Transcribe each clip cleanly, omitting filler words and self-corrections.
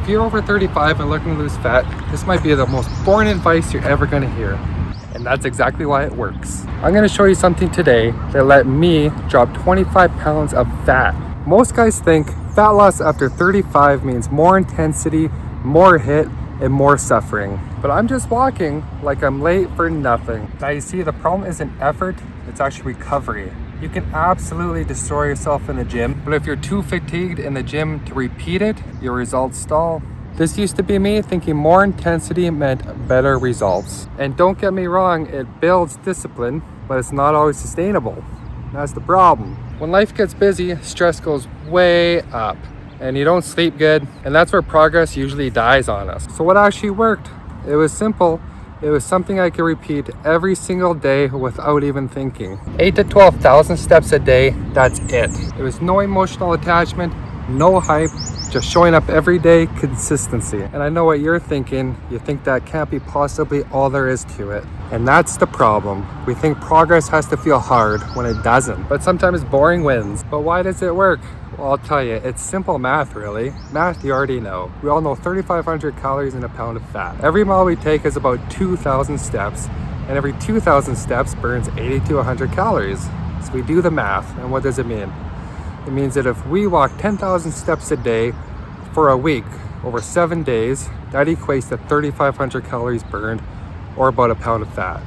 If you're over 35 and looking to lose fat, this might be the most boring advice you're ever gonna hear. And that's exactly why it works. I'm gonna show you something today that let me drop 25 pounds of fat. Most guys think fat loss after 35 means more intensity, more hit, and more suffering. But I'm just walking like I'm late for nothing. Now you see, the problem isn't effort, it's actually recovery. You can absolutely destroy yourself in the gym, but if you're too fatigued in the gym to repeat it, your results stall. This used to be me thinking more intensity meant better results. And don't get me wrong, it builds discipline, but it's not always sustainable. That's the problem. When life gets busy, stress goes way up and you don't sleep good, and that's where progress usually dies on us. So what actually worked? It was simple. It was something I could repeat every single day without even thinking. 8 to 12,000 steps a day, that's it. There was no emotional attachment, no hype, just showing up every day, consistency. And I know what you're thinking. You think that can't be possibly all there is to it. And that's the problem. We think progress has to feel hard when it doesn't. But sometimes boring wins. But why does it work? Well, I'll tell you, it's simple math really. Math you already know. We all know 3,500 calories in a pound of fat. Every mile we take is about 2,000 steps, and every 2,000 steps burns 80 to 100 calories. So we do the math, and what does it mean? It means that if we walk 10,000 steps a day for a week, over 7 days, that equates to 3,500 calories burned, or about a pound of fat.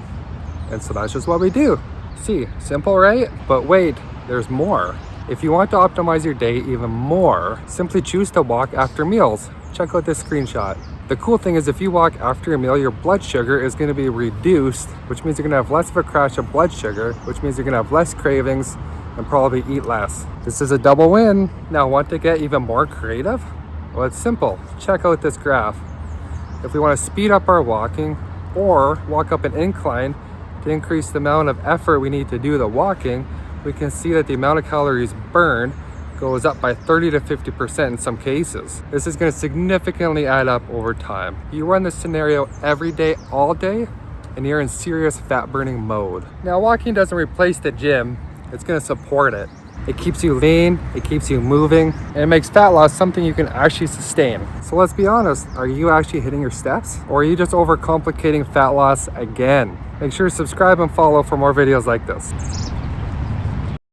And so that's just what we do. See, simple, right? But wait, there's more. If you want to optimize your day even more, simply choose to walk after meals. Check out this screenshot. The cool thing is if you walk after a meal, your blood sugar is going to be reduced, which means you're going to have less of a crash of blood sugar, which means you're going to have less cravings and probably eat less. This is a double win. Now, want to get even more creative? Well, it's simple. Check out this graph. If we want to speed up our walking or walk up an incline to increase the amount of effort we need to do the walking, we can see that the amount of calories burned goes up by 30 to 50% in some cases. This is going to significantly add up over time. You run this scenario every day, all day, and you're in serious fat burning mode. Now, walking doesn't replace the gym, it's going to support it. It keeps you lean, it keeps you moving, and it makes fat loss something you can actually sustain. So let's be honest, are you actually hitting your steps? Or are you just overcomplicating fat loss again? Make sure to subscribe and follow for more videos like this.